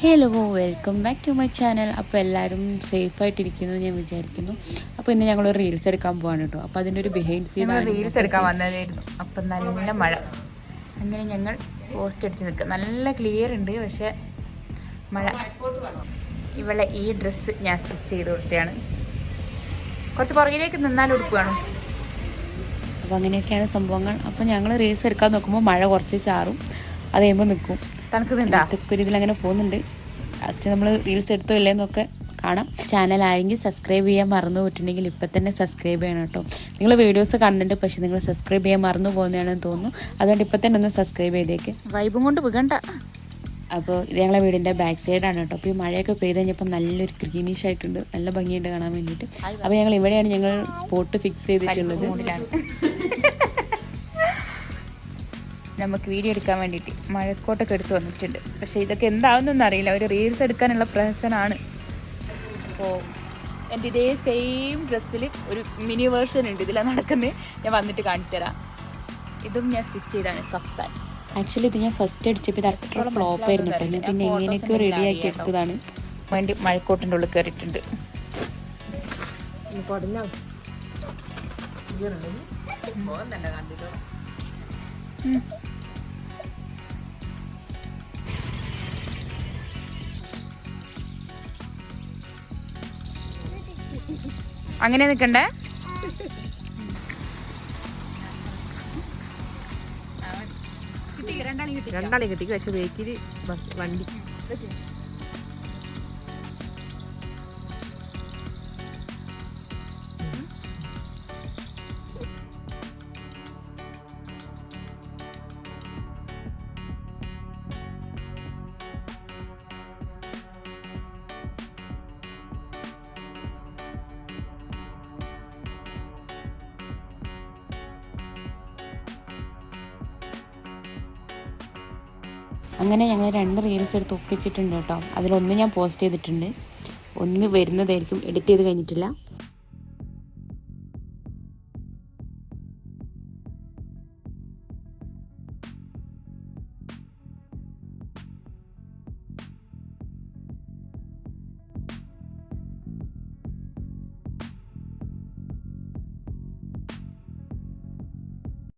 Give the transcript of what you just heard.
Hello, welcome back to my channel. അപ്പോൾ എല്ലാവരും സേഫായിട്ടിരിക്കുന്നു ഞാൻ വിചാരിക്കുന്നു. അപ്പോൾ ഇന്ന് ഞങ്ങളൊരു റീൽസ് എടുക്കാൻ പോവാണ് കേട്ടോ. അപ്പോൾ അതിൻ്റെ ഒരു ബിഹൈൻഡ് സീൻ റീൽസ് എടുക്കാൻ വന്നതായിരുന്നു. അപ്പം നല്ല മഴ, അങ്ങനെ ഞങ്ങൾ പോസ്റ്റ് അടിച്ച് നിൽക്കുക. നല്ല ക്ലിയർ ഉണ്ട്, പക്ഷേ മഴ. ഇവളെ ഈ ഡ്രസ്സ് ഞാൻ സ്റ്റിച്ച് ചെയ്ത് കൊടുത്തതാണ്. കുറച്ച് പുറകിലേക്ക് നിന്നാൽ ഉടുപ്പ് വേണം. അപ്പോൾ അങ്ങനെയൊക്കെയാണ് സംഭവങ്ങൾ. അപ്പോൾ ഞങ്ങൾ റീൽസ് എടുക്കാൻ നോക്കുമ്പോൾ മഴ കുറച്ച് ചാറും, അത് കഴിയുമ്പോൾ നിൽക്കും. ഒരു ഇതിലങ്ങനെ പോകുന്നുണ്ട്. ലാസ്റ്റ് നമ്മൾ റീൽസ് എടുത്തോ ഇല്ലെന്നൊക്കെ കാണാം. ചാനൽ ആരെങ്കിലും സബ്സ്ക്രൈബ് ചെയ്യാൻ മറന്നു പോയിട്ടുണ്ടെങ്കിൽ ഇപ്പം തന്നെ സബ്സ്ക്രൈബ് ചെയ്യണം കേട്ടോ. നിങ്ങൾ വീഡിയോസ് കാണുന്നുണ്ട്, പക്ഷേ നിങ്ങൾ സബ്സ്ക്രൈബ് ചെയ്യാൻ മറന്നു പോകുന്നതാണെന്ന് തോന്നുന്നു. അതുകൊണ്ട് ഇപ്പം തന്നെ ഒന്ന് സബ്സ്ക്രൈബ് ചെയ്തേക്ക്. വൈബും കൊണ്ട് വികണ്ട. അപ്പോൾ ഇത് ഞങ്ങളെ വീടിൻ്റെ ബാക്ക് സൈഡാണ് കേട്ടോ. അപ്പോൾ ഈ മഴയൊക്കെ പെയ്ത് കഴിഞ്ഞപ്പോൾ നല്ലൊരു ഗ്രീനിഷ് ആയിട്ടുണ്ട്, നല്ല ഭംഗിയുണ്ട് കാണാൻ വേണ്ടിയിട്ട്. അപ്പോൾ ഞങ്ങൾ ഇവിടെയാണ് ഞങ്ങൾ സ്പോട്ട് ഫിക്സ് ചെയ്തിട്ടുള്ളത്. നമുക്ക് വീഡിയോ എടുക്കാൻ വേണ്ടിയിട്ട് മഴക്കോട്ടൊക്കെ എടുത്ത് വന്നിട്ടുണ്ട്. പക്ഷേ ഇതൊക്കെ എന്താവുന്നൊന്നും അറിയില്ല. ഒരു റീൽസ് എടുക്കാനുള്ള പ്രഹസനമാണ്. അപ്പോൾ എൻ്റെ ഇതേ സെയിം ഡ്രസ്സിൽ ഒരു മിനി വേർഷൻ ഉണ്ട്, ഇതിലാണ് നടക്കുന്നത്. ഞാൻ വന്നിട്ട് കാണിച്ചു തരാം. ഇതും ഞാൻ സ്റ്റിച്ച് ചെയ്താണ്, കഫ്താൻ. ആക്ച്വലി ഇത് ഞാൻ ഫസ്റ്റ് അടിച്ചപ്പോൾ ഇത് അത്ര ഫ്ലോപ്പ് ആയിരുന്നു കേട്ടോ. ഞാൻ പിന്നെ എങ്ങനെയൊക്കെയോ റെഡിയാക്കി എടുത്തതാണ്. വേണ്ടി മഴക്കോട്ടിൻ്റെ ഉള്ളിൽ കയറിയിട്ടുണ്ട്. അങ്ങനെ നിൽക്കണ്ടേ? രണ്ടാളെ കിട്ടി, പക്ഷെ ബേക്കില് വണ്ടി. അങ്ങനെ ഞങ്ങൾ 2 റീൽസ് എടുത്ത് ഒപ്പിച്ചിട്ടുണ്ട് കേട്ടോ. അതിലൊന്ന് ഞാൻ പോസ്റ്റ് ചെയ്തിട്ടുണ്ട്, ഒന്ന് വരുന്നതായിരിക്കും, എഡിറ്റ് ചെയ്ത് കഴിഞ്ഞിട്ടില്ല.